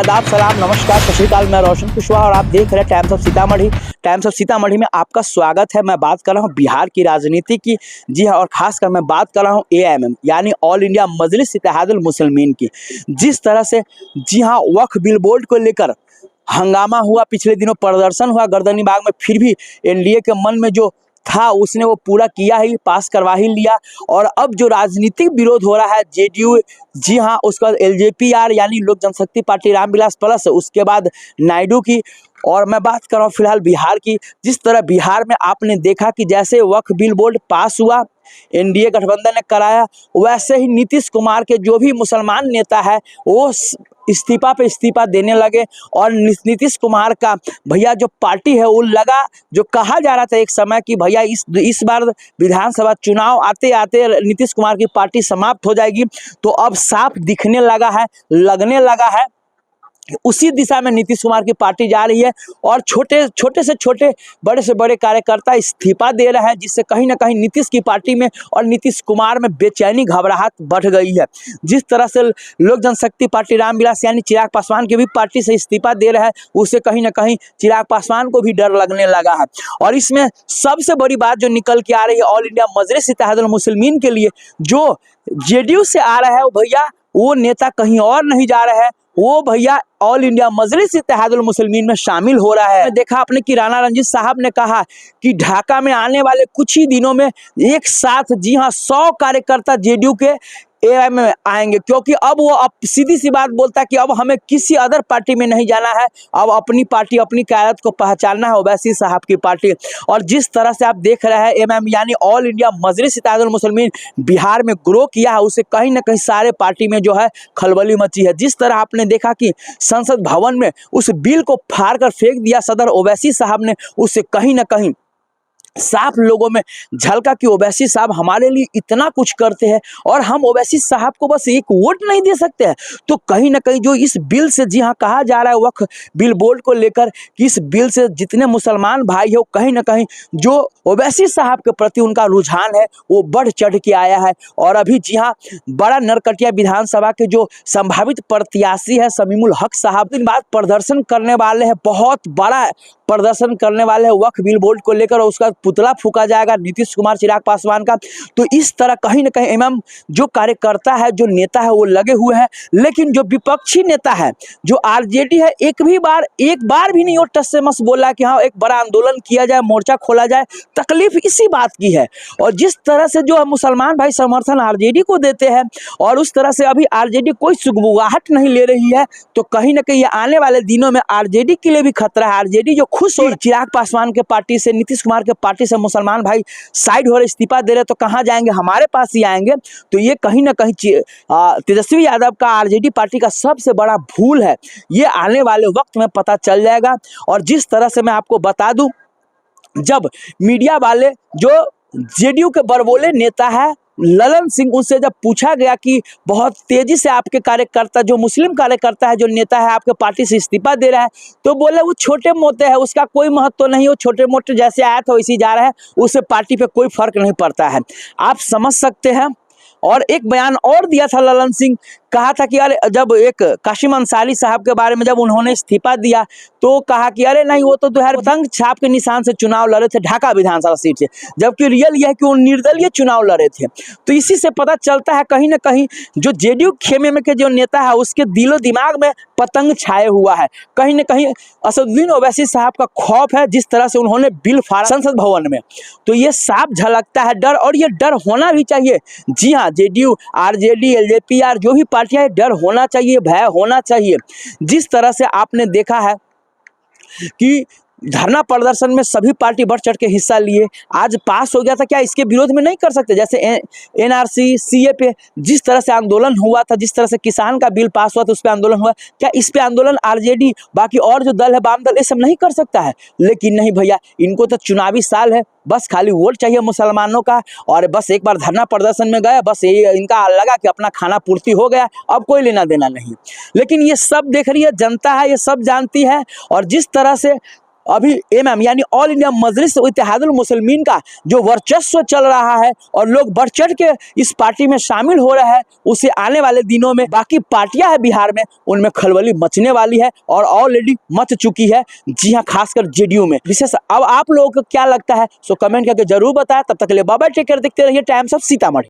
आदाब, सलाम, नमस्कार, सत श्री अकाल। मैं रोशन कुशवाहा और आप देख रहे हैं times of Sitamarhi. Times of Sitamarhi में आपका स्वागत है। मैं बात कर रहा हूं बिहार की राजनीति की, जी हाँ, और खासकर मैं बात कर रहा हूं AIMM यानी ऑल इंडिया मजलिस इत्तेहादुल मुस्लिमीन की। जिस तरह से जी हाँ वक्फ बिल बोर्ड को लेकर हंगामा हुआ, पिछले दिनों प्रदर्शन हुआ गर्दनीबाग में, फिर भी NDA के मन में जो था उसने वो पूरा किया ही, पास करवा ही लिया। और अब जो राजनीतिक विरोध हो रहा है JDU, जी हाँ, उसके बाद LJPR यानी लोक जनशक्ति पार्टी रामविलास प्लस, उसके बाद नायडू की, और मैं बात कर रहा हूँ फिलहाल बिहार की। जिस तरह बिहार में आपने देखा कि जैसे वक्फ बिल बोर्ड पास हुआ, NDA गठबंधन ने कराया, वैसे ही नीतीश कुमार के जो भी मुसलमान नेता है वो इस्तीफा पे इस्तीफा देने लगे। और नीतीश कुमार का भैया जो पार्टी है वो लगा, जो कहा जा रहा था एक समय कि भैया इस बार विधानसभा चुनाव आते आते नीतीश कुमार की पार्टी समाप्त हो जाएगी, तो अब साफ दिखने लगा है, लगने लगा है उसी दिशा में नीतीश कुमार की पार्टी जा रही है। और छोटे से छोटे, बड़े से बड़े कार्यकर्ता इस्तीफा दे रहे हैं, जिससे कहीं ना कहीं नीतीश की पार्टी में और नीतीश कुमार में बेचैनी, घबराहट बढ़ गई है। जिस तरह से लोक जनशक्ति पार्टी रामविलास यानी चिराग पासवान की भी पार्टी से इस्तीफा दे रहा है, उससे कहीं ना कहीं चिराग पासवान को भी डर लगने लगा है। और इसमें सबसे बड़ी बात जो निकल के आ रही है ऑल इंडिया मजलिस इत्तेहादुल मुस्लिमीन के लिए, जो JDU से आ रहा है, वो भैया वो नेता कहीं और नहीं जा रहा है, वो भैया ऑल इंडिया मजलिस इत्तेहादुल मुस्लिमीन में शामिल हो रहा है। देखा आपने कि राणा रंजीत साहब ने कहा कि ढाका में आने वाले कुछ ही दिनों में एक साथ, जी हाँ, 100 कार्यकर्ता JDU के AIMM में आएंगे, क्योंकि अब वो सीधी सी बात बोलता है कि अब हमें किसी अदर पार्टी में नहीं जाना है, अब अपनी पार्टी, अपनी कायदत को पहचानना है, ओवैसी साहब की पार्टी। और जिस तरह से आप देख रहे हैं AIMM यानी ऑल इंडिया मजलिस इत्तेहादुल मुस्लिमीन बिहार में ग्रो किया है, उससे कहीं ना कहीं सारे पार्टी में जो है खलबली मची है। जिस तरह आपने देखा कि संसद भवन में उस बिल को फाड़ कर फेंक दिया सदर ओवैसी साहब ने, उससे कहीं ना कहीं साफ लोगों में झलका कि ओवैसी साहब हमारे लिए इतना कुछ करते हैं और हम ओवैसी साहब को बस एक वोट नहीं दे सकते हैं। तो कहीं ना कहीं जो इस बिल से, जी हाँ, कहा जा रहा है वक्फ बिल बोर्ड को लेकर कि इस बिल से जितने मुसलमान भाई है, वो कहीं ना कहीं जो ओवैसी साहब के प्रति उनका रुझान है वो बढ़ चढ़ के आया है। और अभी जी हाँ, बड़ा नरकटिया विधानसभा के जो संभावित प्रत्याशी है शमीमुल हक साहब, दिन बाद प्रदर्शन करने वाले हैं, बहुत बड़ा प्रदर्शन करने वाले हैं वक्फ बिल बोर्ड को लेकर, और उसका पुतला फूका जाएगा नीतीश कुमार, चिराग पासवान का। तो इस तरह कहीं ना कहीं एमएम जो कार्यकर्ता है, जो नेता है, वो लगे हुए हैं। लेकिन जो विपक्षी नेता है, जो RJD है, एक बार भी नहीं वो टस से मस बोला कि हाँ एक बड़ा आंदोलन किया जाए, मोर्चा खोला जाए। तकलीफ इसी बात की है। और जिस तरह से जो मुसलमान भाई समर्थन RJD को देते हैं, और उस तरह से अभी RJD कोई सुगबुगाहट नहीं ले रही है, तो कहीं ना कहीं आने वाले दिनों में RJD के लिए भी खतरा है। RJD जो खुश हो चिराग पासवान के पार्टी से, नीतीश कुमार के पार्टी से मुसलमान भाई साइड हो रहे, इस्तीफा दे रहे, तो कहाँ जाएंगे? हमारे पास ही आएंगे। तो ये कहीं ना कहीं तेजस्वी यादव का RJD पार्टी का सबसे बड़ा भूल है। ये आने वाले वक्त में पता चल जाएगा। और जिस तरह से मैं आपको बता दूं, जब मीडिया वाले जो JDU के बड़बोले नेता है ललन सिंह, उनसे जब पूछा गया कि बहुत तेजी से आपके कार्यकर्ता, जो मुस्लिम कार्यकर्ता है, जो नेता है, आपके पार्टी से इस्तीफा दे रहा है, तो बोले वो छोटे मोटे है, उसका कोई महत्व नहीं, वो छोटे मोटे जैसे आया था वैसे जा रहा है, उससे पार्टी पे कोई फर्क नहीं पड़ता है। आप समझ सकते हैं। और एक बयान और दिया था ललन सिंह, कहा था कि अरे, जब एक काशिम अंसारी साहब के बारे में जब उन्होंने इस्तीफा दिया, तो कहा कि अरे नहीं, वो तो पतंग छाप के निशान से चुनाव लड़े थे ढाका विधानसभा सीट से, जबकि रियल यह है कि वो निर्दलीय चुनाव लड़े थे। तो इसी से पता चलता है कहीं ना कहीं जो JDU खेमे में के जो नेता है, उसके दिलो दिमाग में पतंग छाए हुआ है। कहीं ना कहीं असदुद्दीन ओवैसी साहब का खौफ है, जिस तरह से उन्होंने बिल फाड़ा संसद भवन में, तो ये साफ झलकता है डर, और ये डर होना भी चाहिए। जी हाँ, JDU, RJD, LJPR जो भी पार्टियां, डर होना चाहिए, भय होना चाहिए। जिस तरह से आपने देखा है कि धरना प्रदर्शन में सभी पार्टी बढ़ चढ़ के हिस्सा लिए, आज पास हो गया था, क्या इसके विरोध में नहीं कर सकते? जैसे NRC, CA पे जिस तरह से आंदोलन हुआ था, जिस तरह से किसान का बिल पास हुआ था, उस पर आंदोलन हुआ, क्या इस पे आंदोलन RJD, बाकी और जो दल है, वाम दल, ये सब नहीं कर सकता है? लेकिन नहीं भैया, इनको तो चुनावी साल है, बस खाली वोट चाहिए मुसलमानों का, और बस एक बार धरना प्रदर्शन में गए, बस ये इनका लगा कि अपना खाना पूर्ति हो गया, अब कोई लेना देना नहीं। लेकिन ये सब देख रही है जनता है, ये सब जानती है। और जिस तरह से अभी एमएम यानी ऑल इंडिया मजलिस इत्तेहादुल मुस्लिमीन का जो वर्चस्व चल रहा है और लोग बढ़ चढ़ के इस पार्टी में शामिल हो रहे हैं, उसे आने वाले दिनों में बाकी पार्टियां हैं बिहार में उनमें खलबली मचने वाली है और ऑलरेडी मच चुकी है। जी हाँ, खासकर जेडीयू में विशेष। अब आप लोगों को क्या लगता है सो कमेंट करके जरूर बताएं। तब तक के लिए बाय बाय, टेक केयर, देखते रहिए टाइम्स ऑफ सीतामढ़ी।